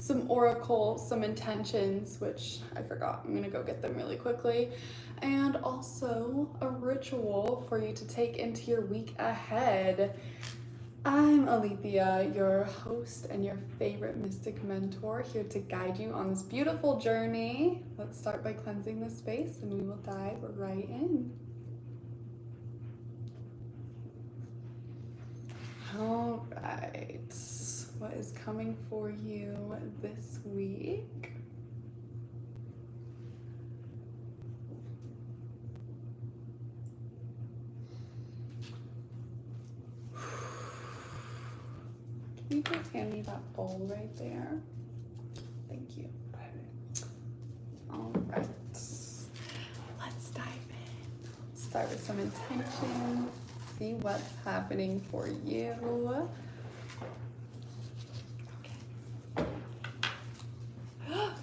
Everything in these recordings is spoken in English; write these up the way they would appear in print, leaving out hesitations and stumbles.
some oracle, some intentions, which I forgot. I'm gonna go get them really quickly. And also a ritual for you to take into your week ahead. I'm Alethea, your host and your favorite mystic mentor, here to guide you on this beautiful journey. Let's start by cleansing the space and we will dive right in. All right, what is coming for you this week? Can you please hand me that bowl right there? Thank you. All right, let's dive in. Start with some intentions. See what's happening for you. Okay.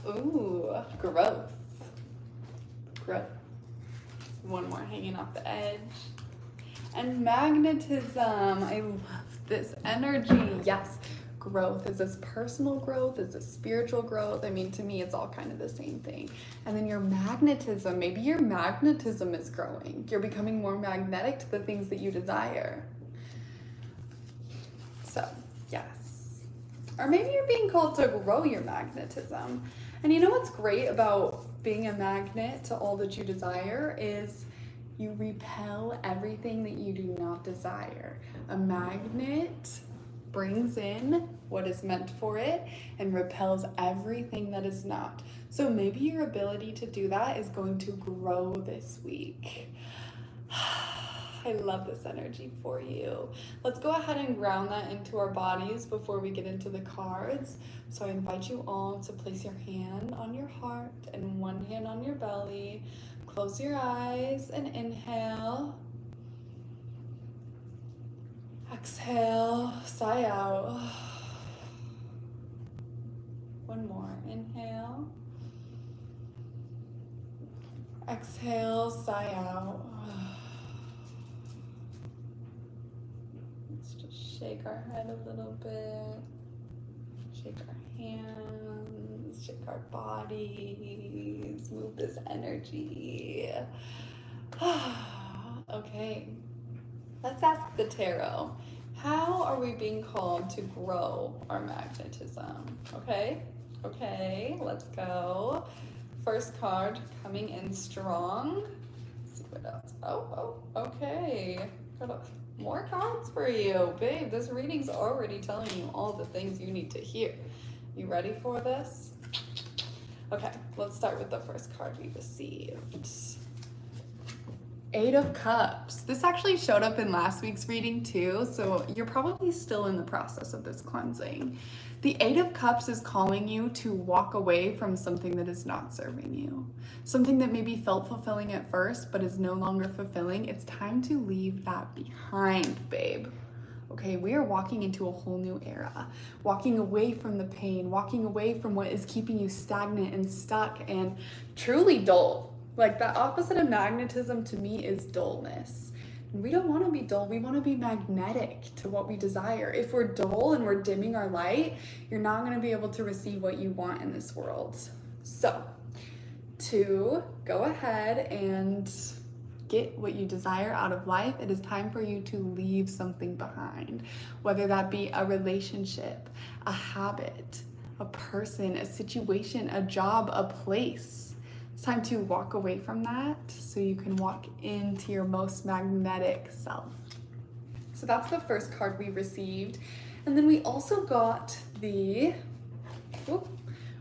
Ooh, growth. Growth. One more hanging off the edge. And magnetism. I love this energy. Yes, growth. Is this personal growth? Is this spiritual growth? I mean, to me, it's all kind of the same thing. And then your magnetism. Maybe your magnetism is growing. You're becoming more magnetic to the things that you desire. So, yes. Or maybe you're being called to grow your magnetism. And you know what's great about being a magnet to all that you desire is you repel everything that you do not desire. A magnet brings in what is meant for it and repels everything that is not. So maybe your ability to do that is going to grow this week. I love this energy for you. Let's go ahead and ground that into our bodies before we get into the cards. So I invite you all to place your hand on your heart and one hand on your belly. Close your eyes and inhale. Exhale, sigh out. One more, inhale. Exhale, sigh out. Let's just shake our head a little bit. Shake our hands, shake our bodies, move this energy. Okay, let's ask the tarot. How are we being called to grow our magnetism? Okay, let's go. First card coming in strong. Let's see what else. Oh, okay. Got more cards for you. Babe, this reading's already telling you all the things you need to hear. You ready for this? Okay, let's start with the first card we received. Eight of Cups. This actually showed up in last week's reading too, so you're probably still in the process of this cleansing. The Eight of Cups is calling you to walk away from something that is not serving you. Something that maybe felt fulfilling at first, but is no longer fulfilling. It's time to leave that behind, babe. Okay, we are walking into a whole new era. Walking away from the pain, walking away from what is keeping you stagnant and stuck and truly dull. Like, the opposite of magnetism to me is dullness. We don't want to be dull. We want to be magnetic to what we desire. If we're dull and we're dimming our light, you're not going to be able to receive what you want in this world. So, to go ahead and get what you desire out of life, it is time for you to leave something behind. Whether that be a relationship, a habit, a person, a situation, a job, a place. It's time to walk away from that so you can walk into your most magnetic self. So that's the first card we received. And then we also got the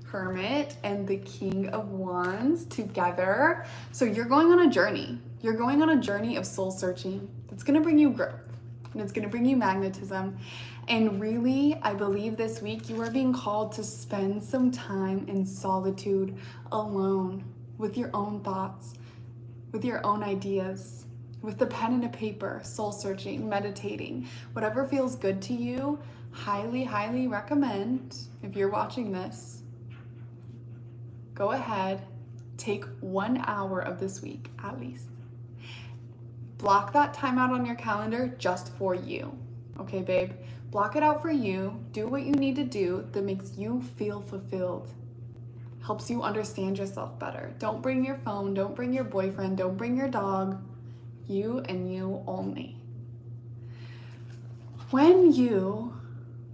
Hermit and the King of Wands together. So you're going on a journey. You're going on a journey of soul searching. That's going to bring you growth and it's going to bring you magnetism. And really, I believe this week you are being called to spend some time in solitude, alone, with your own thoughts, with your own ideas, with the pen and a paper, soul searching, meditating, whatever feels good to you. Highly, highly recommend, if you're watching this, go ahead, take 1 hour of this week at least. Block that time out on your calendar just for you. Okay, babe? Block it out for you. Do what you need to do that makes you feel fulfilled. Helps you understand yourself better. Don't bring your phone, don't bring your boyfriend, don't bring your dog. You and you only. When you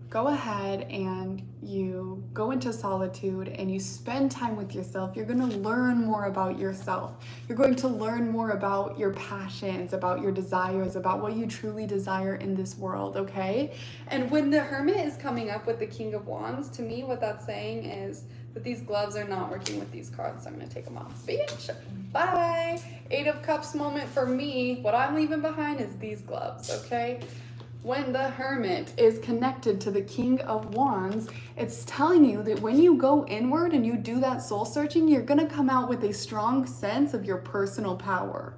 go ahead and you go into solitude and you spend time with yourself, you're going to learn more about yourself. You're going to learn more about your passions, about your desires, about what you truly desire in this world, okay? And when the Hermit is coming up with the King of Wands, to me what that's saying is that these gloves are not working with these cards, so I'm going to take them off. Bitch, bye! 8 of Cups moment for me. What I'm leaving behind is these gloves, okay? When the Hermit is connected to the King of Wands, it's telling you that when you go inward and you do that soul searching, you're going to come out with a strong sense of your personal power.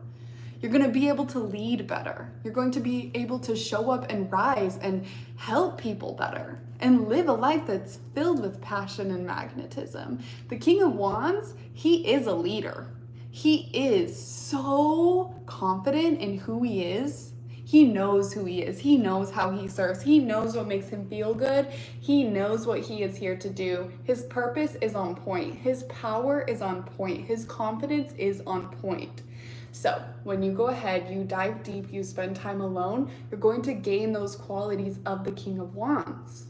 You're going to be able to lead better. You're going to be able to show up and rise and help people better and live a life that's filled with passion and magnetism. The King of Wands, he is a leader. He is so confident in who he is. He knows who he is. He knows how he serves. He knows what makes him feel good. He knows what he is here to do. His purpose is on point. His power is on point. His confidence is on point. So when you go ahead, you dive deep, you spend time alone, you're going to gain those qualities of the King of Wands.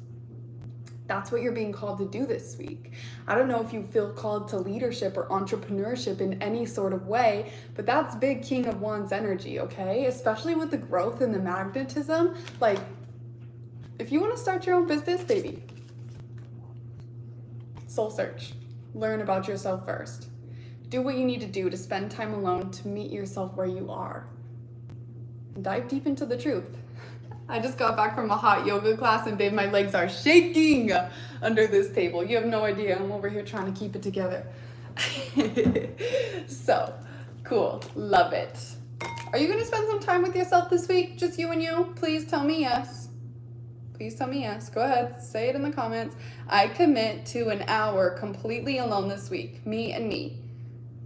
That's what you're being called to do this week. I don't know if you feel called to leadership or entrepreneurship in any sort of way, but that's big King of Wands energy, okay? Especially with the growth and the magnetism. Like, if you want to start your own business, baby, soul search. Learn about yourself first. Do what you need to do to spend time alone to meet yourself where you are. Dive deep into the truth. I just got back from a hot yoga class and babe, my legs are shaking under this table. You have no idea. I'm over here trying to keep it together. So, cool. Love it. Are you going to spend some time with yourself this week? Just you and you? Please tell me yes. Please tell me yes. Go ahead. Say it in the comments. I commit to an hour completely alone this week. Me and me.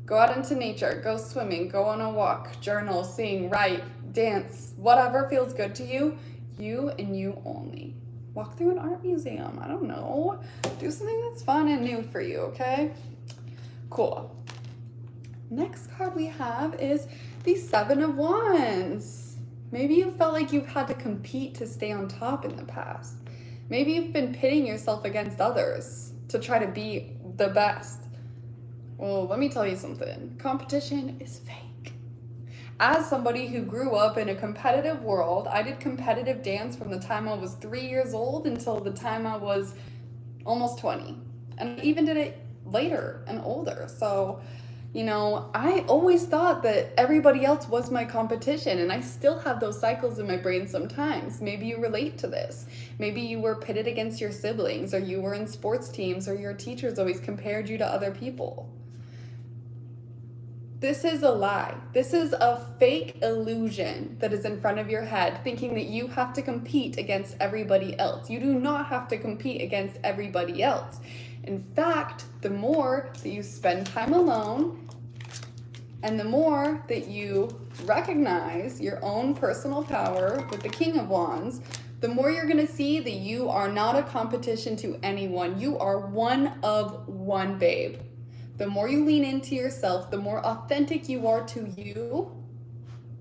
Go out into nature. Go swimming. Go on a walk. Journal. Sing. Write. Dance. Whatever feels good to you. You and you only. Walk through an art museum. I don't know. Do something that's fun and new for you, okay? Cool. Next card we have is the Seven of Wands. Maybe you felt like you've had to compete to stay on top in the past. Maybe you've been pitting yourself against others to try to be the best. Well, let me tell you something. Competition is fake. As somebody who grew up in a competitive world, I did competitive dance from the time I was 3 years old until the time I was almost 20. And I even did it later and older. So, you know, I always thought that everybody else was my competition, and I still have those cycles in my brain sometimes. Maybe you relate to this. Maybe you were pitted against your siblings, or you were in sports teams, or your teachers always compared you to other people. This is a lie. This is a fake illusion that is in front of your head, thinking that you have to compete against everybody else. You do not have to compete against everybody else. In fact, the more that you spend time alone and the more that you recognize your own personal power with the King of Wands, the more you're going to see that you are not a competition to anyone. You are one of one, babe. The more you lean into yourself, the more authentic you are to you,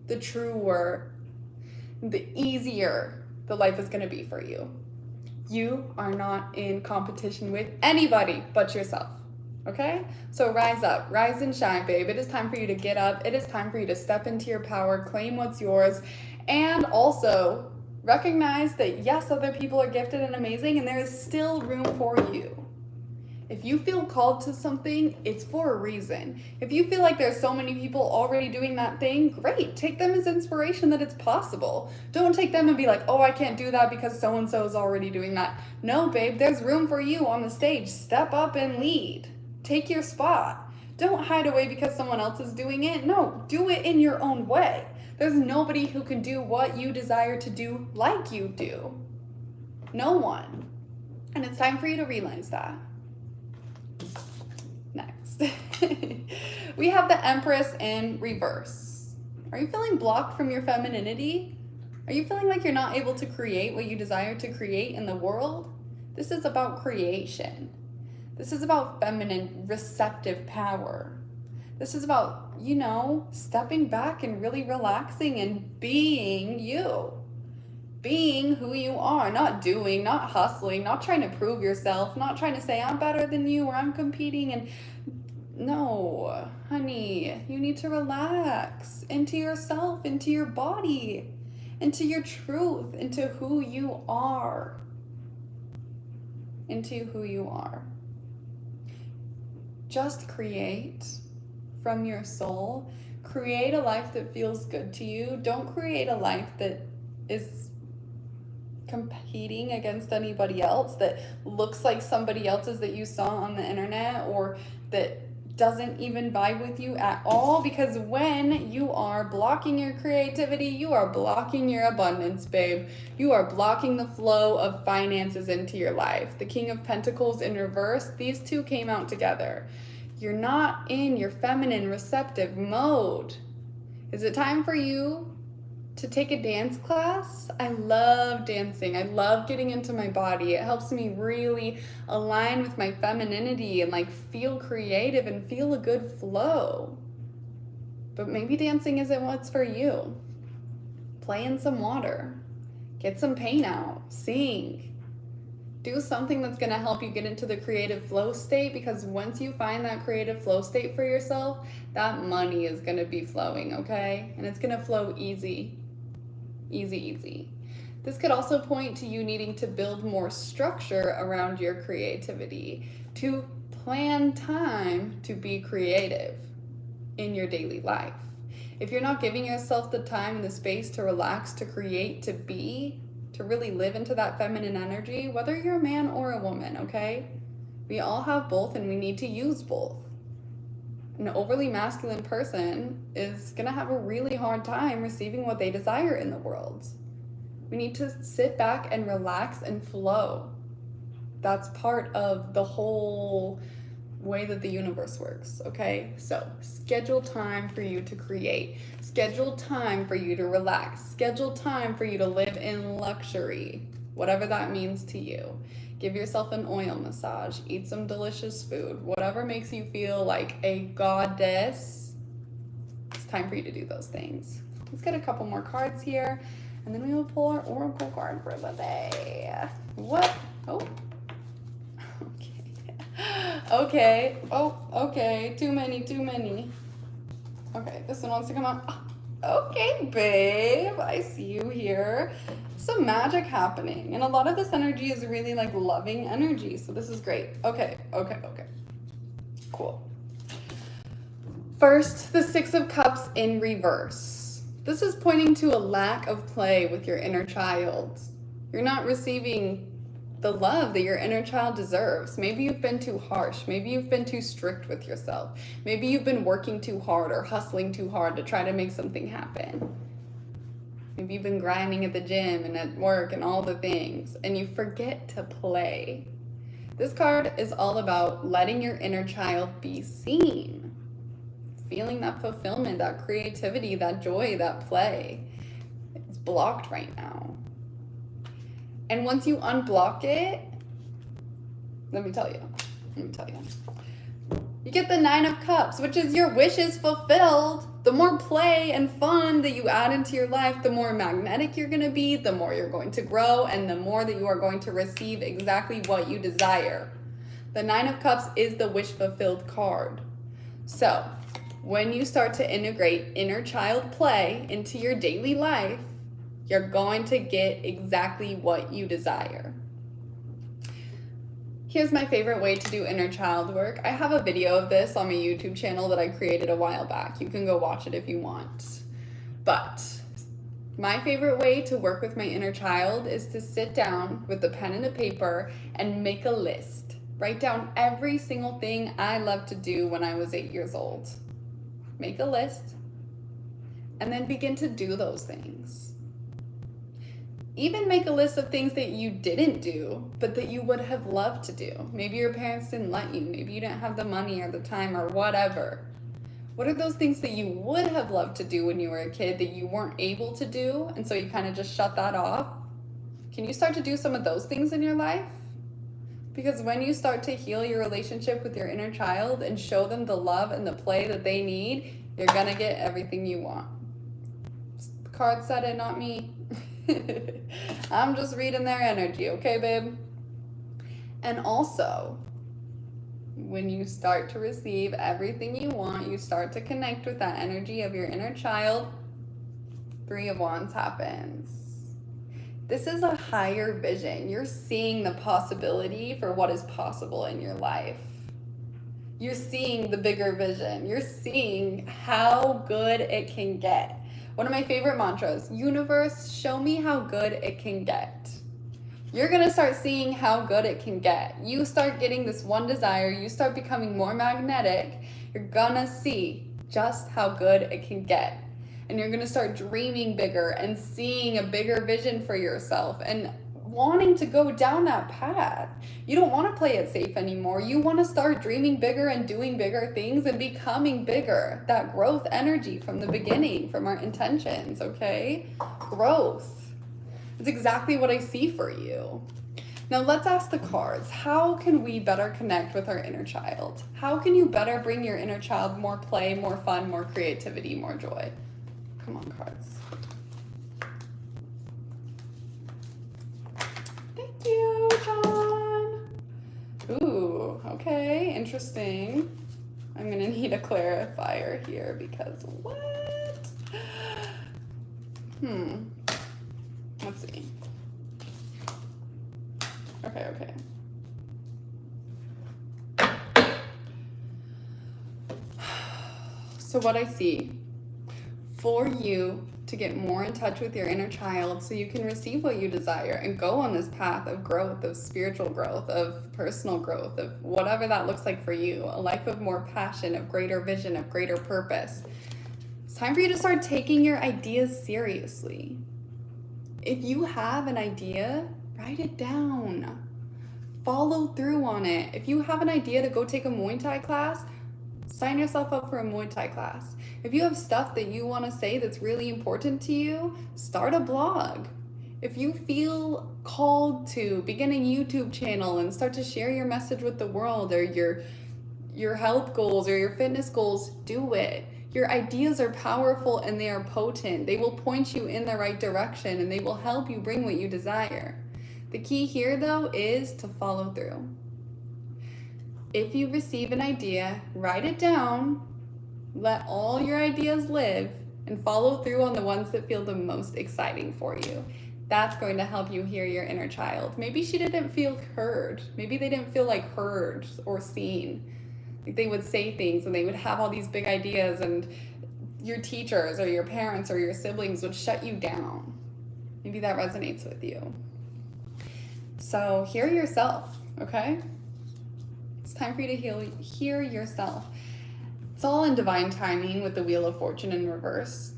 the truer, the easier the life is going to be for you. You are not in competition with anybody but yourself, okay? So rise up, rise and shine, babe. It is time for you to get up. It is time for you to step into your power, claim what's yours, and also recognize that yes, other people are gifted and amazing, and there is still room for you. If you feel called to something, it's for a reason. If you feel like there's so many people already doing that thing, great. Take them as inspiration that it's possible. Don't take them and be like, oh, I can't do that because so-and-so is already doing that. No, babe, there's room for you on the stage. Step up and lead. Take your spot. Don't hide away because someone else is doing it. No, do it in your own way. There's nobody who can do what you desire to do like you do. No one. And it's time for you to realize that. Next, we have the Empress in reverse. Are you feeling blocked from your femininity? Are you feeling like you're not able to create what you desire to create in the world? This is about creation. This is about feminine, receptive power. This is about, stepping back and really relaxing and being you. Being who you are, not doing, not hustling, not trying to prove yourself, not trying to say I'm better than you or I'm competing. And no, honey, you need to relax into yourself, into your body, into your truth, into who you are. Into who you are. Just create from your soul. Create a life that feels good to you. Don't create a life that is competing against anybody else, that looks like somebody else's that you saw on the internet, or that doesn't even vibe with you at all, because when you are blocking your creativity, you are blocking your abundance, babe. You are blocking the flow of finances into your life. The King of Pentacles in reverse, these two came out together. You're not in your feminine receptive mode. Is it time for you to take a dance class? I love dancing. I love getting into my body. It helps me really align with my femininity and feel creative and feel a good flow. But maybe dancing isn't what's for you. Play in some water. Get some paint out. Sing. Do something that's going to help you get into the creative flow state, because once you find that creative flow state for yourself, that money is going to be flowing, okay? And it's going to flow easy. Easy. This could also point to you needing to build more structure around your creativity, to plan time to be creative in your daily life. If you're not giving yourself the time and the space to relax, to create, to be, to really live into that feminine energy, whether you're a man or a woman, okay? We all have both and we need to use both. An overly masculine person is going to have a really hard time receiving what they desire in the world. We need to sit back and relax and flow. That's part of the whole way that the universe works, okay? So schedule time for you to create. Schedule time for you to relax. Schedule time for you to live in luxury, whatever that means to you. Give yourself an oil massage, eat some delicious food, whatever makes you feel like a goddess. It's time for you to do those things. Let's get a couple more cards here, and then we will pull our oracle card for the day. What? Oh. Okay. Oh, okay. Too many. Okay, this one wants to come out. Okay, babe. I see you here. Some magic happening, and a lot of this energy is really loving energy, so this is great. Okay. Cool. First, the Six of Cups in reverse. This is pointing to a lack of play with your inner child. You're not receiving the love that your inner child deserves. Maybe you've been too harsh. Maybe you've been too strict with yourself. Maybe you've been working too hard or hustling too hard to try to make something happen. Maybe you've been grinding at the gym and at work and all the things, and you forget to play. This card is all about letting your inner child be seen. Feeling that fulfillment, that creativity, that joy, that play. It's blocked right now. And once you unblock it, let me tell you. You get the Nine of Cups, which is your wishes fulfilled. The more play and fun that you add into your life, the more magnetic you're going to be, the more you're going to grow, and the more that you are going to receive exactly what you desire. The Nine of Cups is the wish fulfilled card. So, when you start to integrate inner child play into your daily life, you're going to get exactly what you desire. Here's my favorite way to do inner child work. I have a video of this on my YouTube channel that I created a while back. You can go watch it if you want. But my favorite way to work with my inner child is to sit down with a pen and a paper and make a list. Write down every single thing I loved to do when I was 8 years old. Make a list and then begin to do those things. Even make a list of things that you didn't do, but that you would have loved to do. Maybe your parents didn't let you. Maybe you didn't have the money or the time or whatever. What are those things that you would have loved to do when you were a kid that you weren't able to do, and so you kind of just shut that off? Can you start to do some of those things in your life? Because when you start to heal your relationship with your inner child and show them the love and the play that they need, you're gonna get everything you want. The card said it, not me. I'm just reading their energy, okay, babe? And also, when you start to receive everything you want, you start to connect with that energy of your inner child, Three of Wands happens. This is a higher vision. You're seeing the possibility for what is possible in your life. You're seeing the bigger vision. You're seeing how good it can get. One of my favorite mantras, universe, show me how good it can get. You're gonna start seeing how good it can get. You start getting this one desire, you start becoming more magnetic, you're gonna see just how good it can get. And you're gonna start dreaming bigger and seeing a bigger vision for yourself and wanting to go down that path. You don't wanna play it safe anymore. You wanna start dreaming bigger and doing bigger things and becoming bigger. That growth energy from the beginning, from our intentions, okay? Growth. It's exactly what I see for you. Now let's ask the cards. How can we better connect with our inner child? How can you better bring your inner child more play, more fun, more creativity, more joy? Come on, cards. Thank you, John. Ooh, okay, interesting. I'm gonna need a clarifier here because what? Let's see. Okay. So what I see for you to get more in touch with your inner child so you can receive what you desire and go on this path of growth, of spiritual growth, of personal growth, of whatever that looks like for you, a life of more passion, of greater vision, of greater purpose. It's time for you to start taking your ideas seriously. If you have an idea, write it down. Follow through on it. If you have an idea to go take a Muay Thai class, sign yourself up for a Muay Thai class. If you have stuff that you want to say that's really important to you, start a blog. If you feel called to begin a YouTube channel and start to share your message with the world, or your health goals or your fitness goals, do it. Your ideas are powerful and they are potent. They will point you in the right direction and they will help you bring what you desire. The key here, though, is to follow through. If you receive an idea, write it down, let all your ideas live, and follow through on the ones that feel the most exciting for you. That's going to help you hear your inner child. Maybe she didn't feel heard. Maybe they didn't feel like heard or seen. Like they would say things and they would have all these big ideas, and your teachers or your parents or your siblings would shut you down. Maybe that resonates with you. So hear yourself, okay? It's time for you to hear yourself. It's all in divine timing with the Wheel of Fortune in reverse.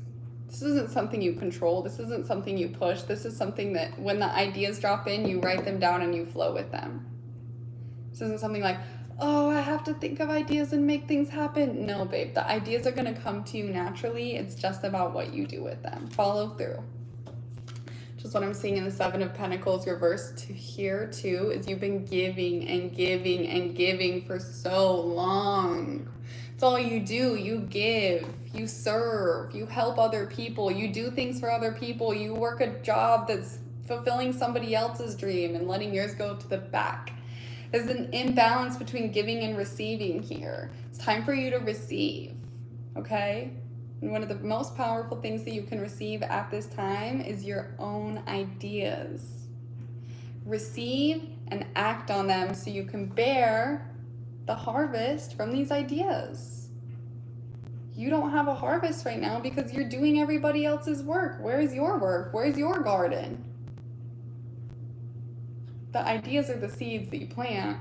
This isn't something you control. This isn't something you push. This is something that when the ideas drop in, you write them down and you flow with them. This isn't something like, oh, I have to think of ideas and make things happen. No, babe, the ideas are going to come to you naturally. It's just about what you do with them. Follow through. Just what I'm seeing in the Seven of Pentacles reversed to here too is you've been giving and giving and giving for so long. It's all you do. You give, you serve, you help other people, you do things for other people, you work a job that's fulfilling somebody else's dream and letting yours go to the back. There's an imbalance between giving and receiving here. It's time for you to receive, okay? And one of the most powerful things that you can receive at this time is your own ideas. Receive and act on them so you can bear the harvest from these ideas. You don't have a harvest right now because you're doing everybody else's work. Where's your work? Where's your garden? The ideas are the seeds that you plant.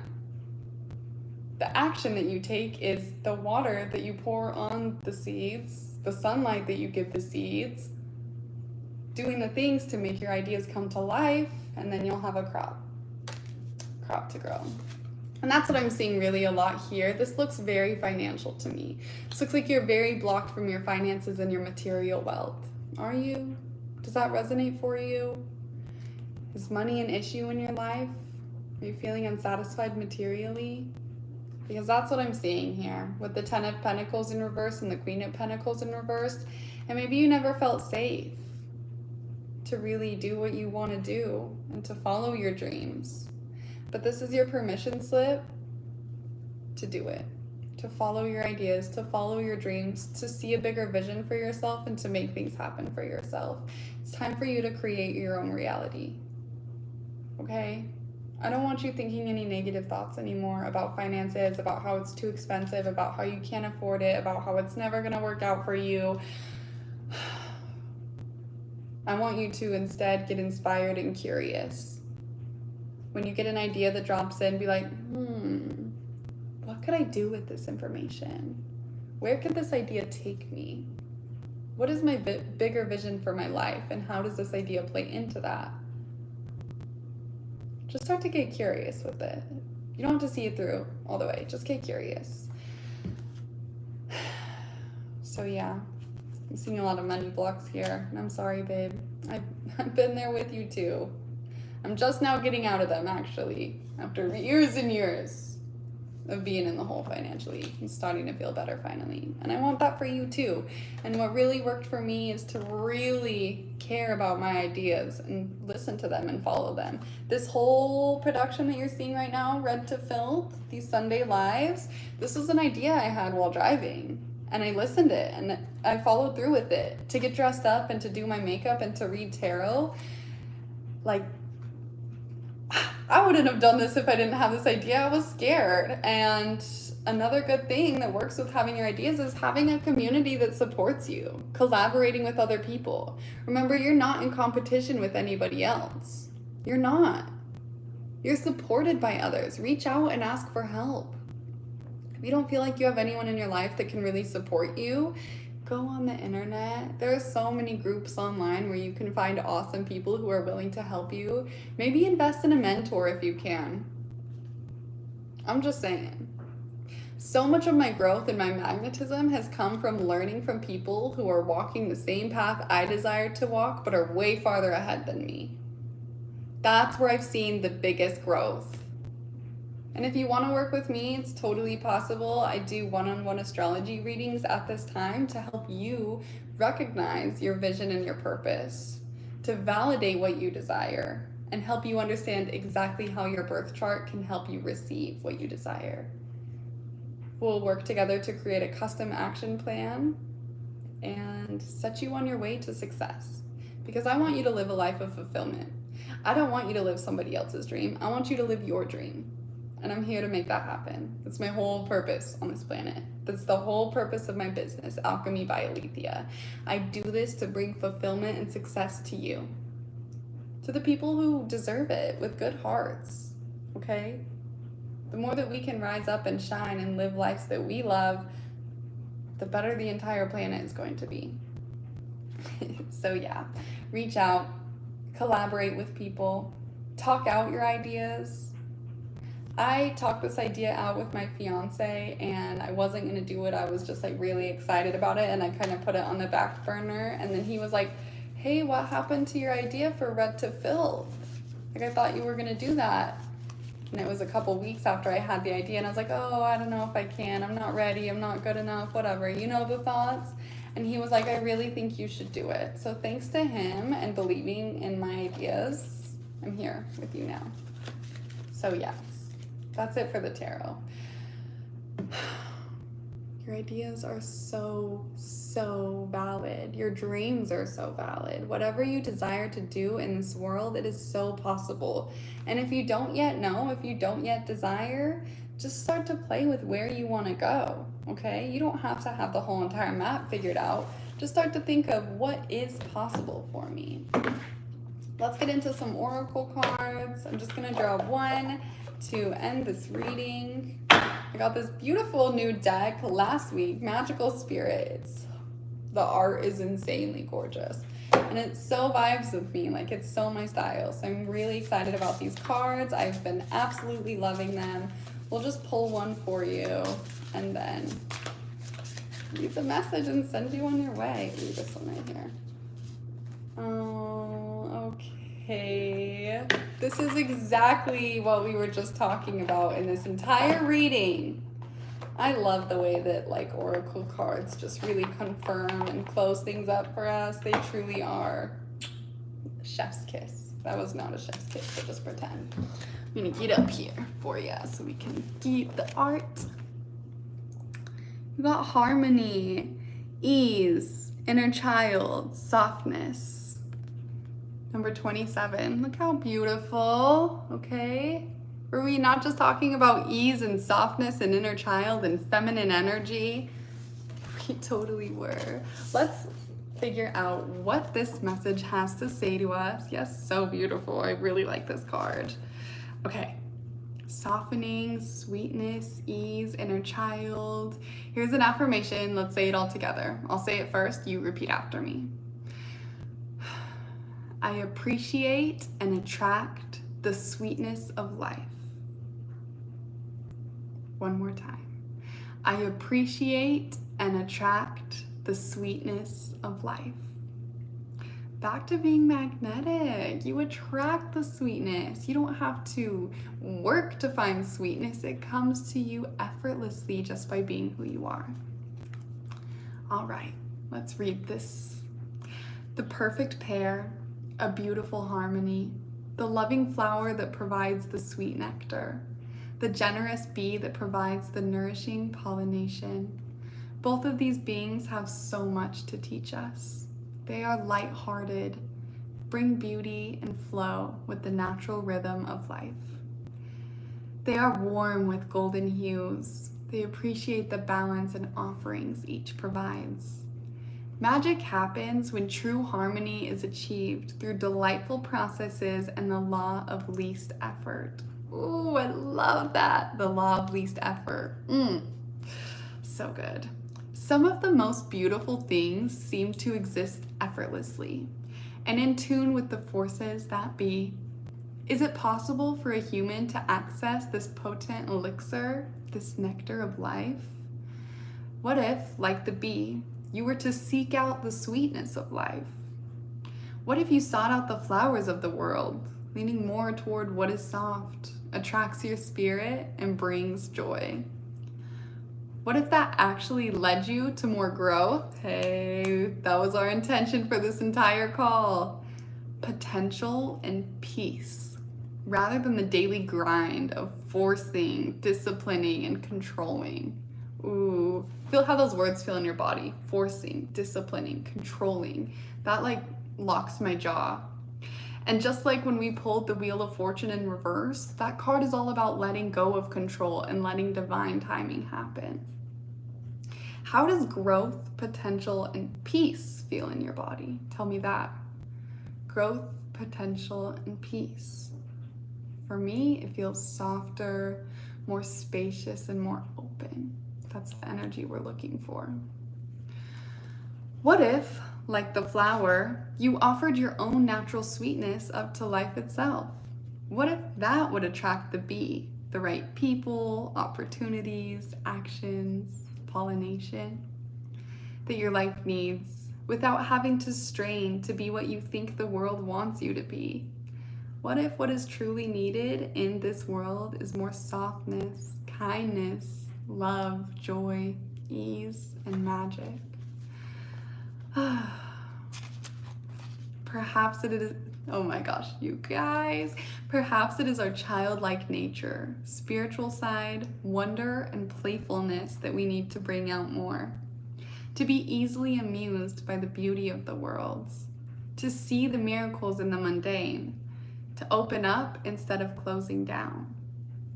The action that you take is the water that you pour on the seeds, the sunlight that you give the seeds, doing the things to make your ideas come to life, and then you'll have a crop to grow. And that's what I'm seeing really a lot here. This looks very financial to me. This looks like you're very blocked from your finances and your material wealth. Are you? Does that resonate for you? Is money an issue in your life? Are you feeling unsatisfied materially? Because that's what I'm seeing here with the 10 of Pentacles in reverse and the Queen of Pentacles in reverse. And maybe you never felt safe to really do what you want to do and to follow your dreams. But this is your permission slip to do it, to follow your ideas, to follow your dreams, to see a bigger vision for yourself and to make things happen for yourself. It's time for you to create your own reality. Okay? I don't want you thinking any negative thoughts anymore about finances, about how it's too expensive, about how you can't afford it, about how it's never going to work out for you. I want you to instead get inspired and curious. When you get an idea that drops in, be like, what could I do with this information? Where could this idea take me? What is my bigger vision for my life, and how does this idea play into that? Just start to get curious with it. You don't have to see it through all the way. Just get curious. So yeah, I'm seeing a lot of money blocks here. And I'm sorry, babe. I've been there with you too. I'm just now getting out of them, actually. After years and years of being in the hole financially. I'm starting to feel better finally. And I want that for you too. And what really worked for me is to really care about my ideas and listen to them and follow them. This whole production that you're seeing right now, Read to Filth, these Sunday lives, this was an idea I had while driving. And I listened it and I followed through with it. To get dressed up and to do my makeup and to read tarot, like, I wouldn't have done this if I didn't have this idea. I was scared. And another good thing that works with having your ideas is having a community that supports you, collaborating with other people. Remember, you're not in competition with anybody else. You're not. You're supported by others. Reach out and ask for help. If you don't feel like you have anyone in your life that can really support you, go on the internet. There are so many groups online where you can find awesome people who are willing to help you. Maybe invest in a mentor if you can. I'm just saying. So much of my growth and my magnetism has come from learning from people who are walking the same path I desire to walk, but are way farther ahead than me. That's where I've seen the biggest growth. And if you want to work with me, it's totally possible. I do one-on-one astrology readings at this time to help you recognize your vision and your purpose, to validate what you desire, and help you understand exactly how your birth chart can help you receive what you desire. We'll work together to create a custom action plan and set you on your way to success. Because I want you to live a life of fulfillment. I don't want you to live somebody else's dream. I want you to live your dream. And I'm here to make that happen. That's my whole purpose on this planet. That's the whole purpose of my business, Alchemy by Alethea. I do this to bring fulfillment and success to you. To the people who deserve it with good hearts, okay? The more that we can rise up and shine and live lives that we love, the better the entire planet is going to be. So yeah, reach out, collaborate with people, talk out your ideas. I talked this idea out with my fiance and I wasn't going to do it. I was just like really excited about it and I kind of put it on the back burner. And then he was like, hey, what happened to your idea for Read to Filth? Like, I thought you were going to do that. And it was a couple weeks after I had the idea and I was like, oh, I don't know if I can. I'm not ready. I'm not good enough, whatever. You know the thoughts. And he was like, I really think you should do it. So thanks to him and believing in my ideas, I'm here with you now. So yes. That's it for the tarot. Your ideas are so valid. Your dreams are so valid. Whatever you desire to do in this world, it is so possible. And if you don't yet know, if you don't yet desire, just start to play with where you want to go, okay? You don't have to have the whole entire map figured out. Just start to think of what is possible for me. Let's get into some oracle cards. I'm just gonna draw one to end this reading. I got this beautiful new deck last week, Magical Spirits. The art is insanely gorgeous. And it so vibes with me, like it's so my style. So I'm really excited about these cards. I've been absolutely loving them. We'll just pull one for you and then read the message and send you on your way. Ooh, this one right here. Oh, okay. This is exactly what we were just talking about in this entire reading. I love the way that like oracle cards just really confirm and close things up for us. They truly are chef's kiss. That was not a chef's kiss, but just pretend. I'm gonna get up here for you so we can get the art. We got harmony, ease, inner child, softness. Number 27. Look how beautiful, okay? Were we not just talking about ease and softness and inner child and feminine energy? We totally were. Let's figure out what this message has to say to us. Yes, so beautiful. I really like this card. Okay. Softening, sweetness, ease, inner child. Here's an affirmation. Let's say it all together. I'll say it first. You repeat after me. I appreciate and attract the sweetness of life. One more time. I appreciate and attract the sweetness of life. Back to being magnetic. You attract the sweetness. You don't have to work to find sweetness. It comes to you effortlessly just by being who you are. All right, let's read this. The perfect pair, a beautiful harmony, the loving flower that provides the sweet nectar, the generous bee that provides the nourishing pollination. Both of these beings have so much to teach us. They are light-hearted, bring beauty and flow with the natural rhythm of life. They are warm with golden hues. They appreciate the balance and offerings each provides. Magic happens when true harmony is achieved through delightful processes and the law of least effort. Ooh, I love that. The law of least effort. So good. Some of the most beautiful things seem to exist effortlessly and in tune with the forces that be. Is it possible for a human to access this potent elixir, this nectar of life? What if, like the bee, you were to seek out the sweetness of life? What if you sought out the flowers of the world, leaning more toward what is soft, attracts your spirit, and brings joy? What if that actually led you to more growth? Hey, that was our intention for this entire call. Potential and peace, rather than the daily grind of forcing, disciplining, and controlling. Ooh, feel how those words feel in your body. Forcing, disciplining, controlling. That like locks my jaw. And just like when we pulled the Wheel of Fortune in reverse, that card is all about letting go of control and letting divine timing happen. How does growth, potential, and peace feel in your body? Tell me that. Growth, potential, and peace. For me, it feels softer, more spacious, and more open. That's the energy we're looking for. What if, like the flower, you offered your own natural sweetness up to life itself? What if that would attract the bee, the right people, opportunities, actions, pollination that your life needs without having to strain to be what you think the world wants you to be? What if what is truly needed in this world is more softness, kindness, love, joy, ease, and magic? Perhaps it is, oh my gosh, you guys. Perhaps it is our childlike nature, spiritual side, wonder, and playfulness that we need to bring out more. To be easily amused by the beauty of the world, to see the miracles in the mundane, to open up instead of closing down,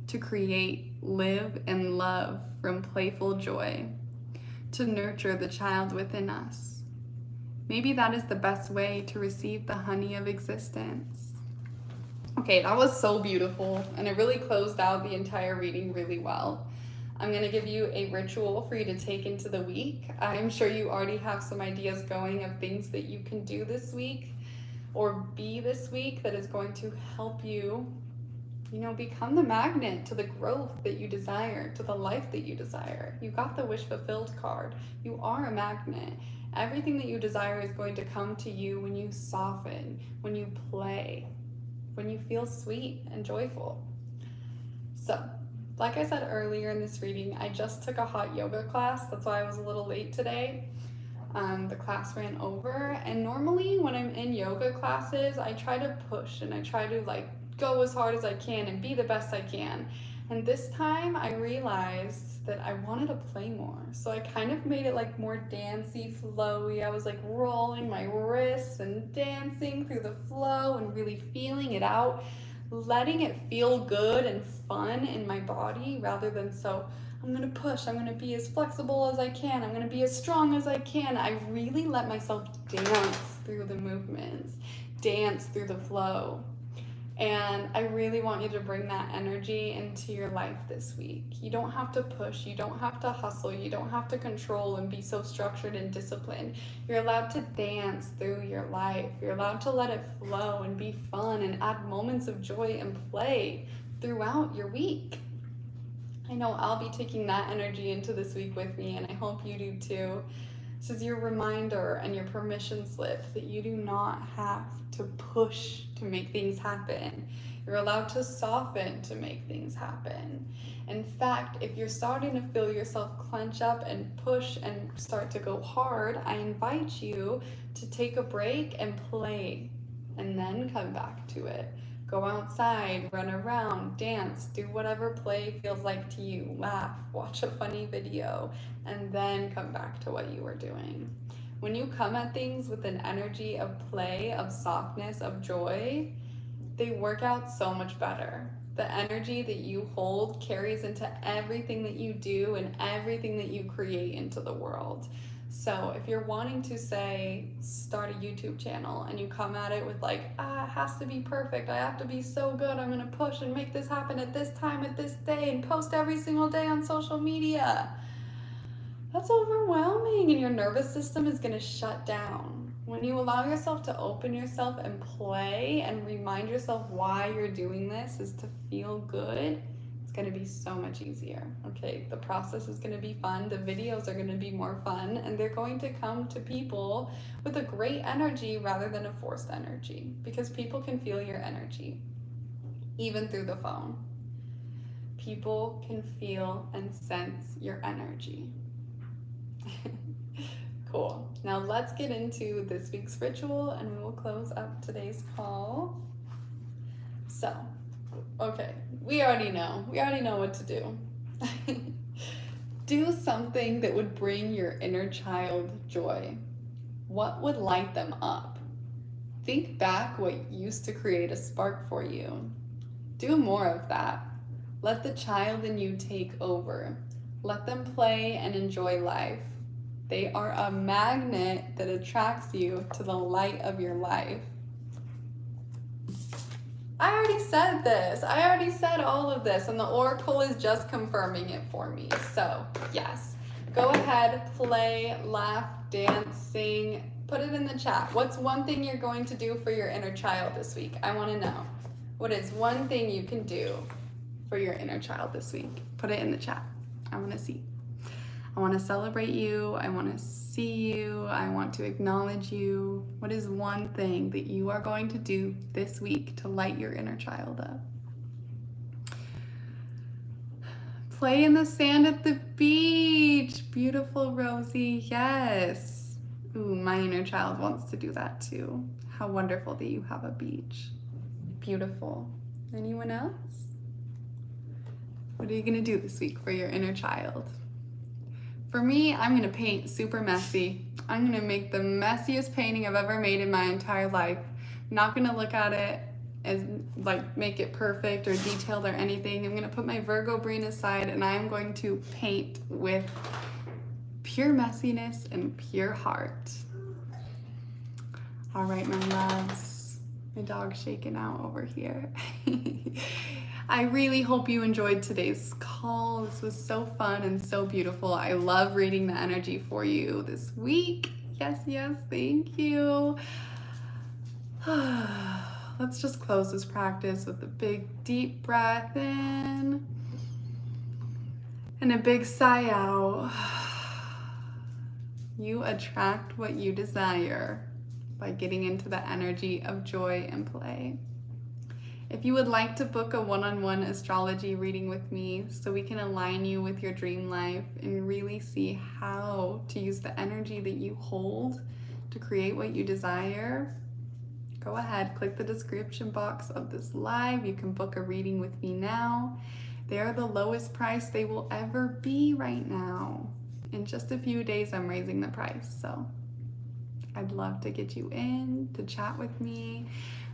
to create, live, and love from playful joy, to nurture the child within us. Maybe that is the best way to receive the honey of existence. Okay, that was so beautiful, and it really closed out the entire reading really well. I'm gonna give you a ritual for you to take into the week. I'm sure you already have some ideas going of things that you can do this week or be this week that is going to help you become the magnet to the growth that you desire, to the life that you desire. You got the wish fulfilled card. You are a magnet. Everything that you desire is going to come to you when you soften, when you play, when you feel sweet and joyful. So, like I said earlier in this reading, I just took a hot yoga class. That's why I was a little late today. The class ran over, and normally when I'm in yoga classes, I try to push and I try to go as hard as I can and be the best I can. And this time I realized that I wanted to play more. So I kind of made it more dancey, flowy. I was rolling my wrists and dancing through the flow and really feeling it out, letting it feel good and fun in my body rather than I'm gonna push, I'm gonna be as flexible as I can, I'm gonna be as strong as I can. I really let myself dance through the movements, dance through the flow. And I really want you to bring that energy into your life this week. You don't have to push, you don't have to hustle, you don't have to control and be so structured and disciplined. You're allowed to dance through your life. You're allowed to let it flow and be fun and add moments of joy and play throughout your week. I know I'll be taking that energy into this week with me, and I hope you do too. This is your reminder and your permission slip that you do not have to push to make things happen. You're allowed to soften to make things happen. In fact, if you're starting to feel yourself clench up and push and start to go hard, I invite you to take a break and play, and then come back to it. Go outside, run around, dance, do whatever play feels like to you. Laugh, watch a funny video, and then come back to what you were doing. When you come at things with an energy of play, of softness, of joy, they work out so much better. The energy that you hold carries into everything that you do and everything that you create into the world. So if you're wanting to start a YouTube channel and you come at it with it has to be perfect, I have to be so good, I'm gonna push and make this happen at this time, at this day, and post every single day on social media, that's overwhelming and your nervous system is gonna shut down. When you allow yourself to open yourself and play and remind yourself why you're doing this is to feel good, going to be so much easier. Okay, the process is going to be fun, the videos are going to be more fun, and they're going to come to people with a great energy rather than a forced energy, because people can feel your energy even through the phone. People can feel and sense your energy. Cool. Now let's get into this week's ritual and we will close up today's call. So, okay, we already know what to do. Do something that would bring your inner child joy. What would light them up? Think back what used to create a spark for you. Do more of that. Let the child in you take over. Let them play and enjoy life. They are a magnet that attracts you to the light of your life. I already said this. I already said all of this, and the oracle is just confirming it for me. So, yes, go ahead, play, laugh, dance, sing. Put it in the chat. What's one thing you're going to do for your inner child this week? I want to know. What is one thing you can do for your inner child this week? Put it in the chat. I want to see. I want to celebrate you. I want to see you. I want to acknowledge you. What is one thing that you are going to do this week to light your inner child up? Play in the sand at the beach. Beautiful, Rosie. Yes. Ooh, my inner child wants to do that too. How wonderful that you have a beach. Beautiful. Anyone else? What are you going to do this week for your inner child? For me, I'm gonna paint super messy. I'm gonna make the messiest painting I've ever made in my entire life. I'm not gonna look at it as make it perfect or detailed or anything. I'm gonna put my Virgo brain aside and I'm going to paint with pure messiness and pure heart. All right, my loves. My dog's shaking out over here. I really hope you enjoyed today's call. This was so fun and so beautiful. I love reading the energy for you this week. Yes, thank you. Let's just close this practice with a big deep breath in and a big sigh out. You attract what you desire by getting into the energy of joy and play. If you would like to book a one-on-one astrology reading with me so we can align you with your dream life and really see how to use the energy that you hold to create what you desire, go ahead, click the description box of this live. You can book a reading with me now. They are the lowest price they will ever be right now. In just a few days, I'm raising the price, so I'd love to get you in to chat with me.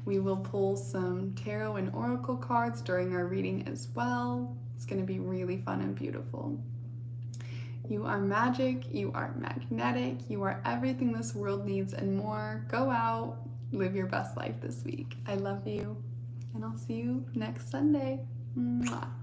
We will pull some tarot and oracle cards during our reading as well. It's going to be really fun and beautiful. You are magic, you are magnetic, you are everything this world needs and more. Go out, live your best life this week. I love you, and I'll see you next Sunday. Mwah.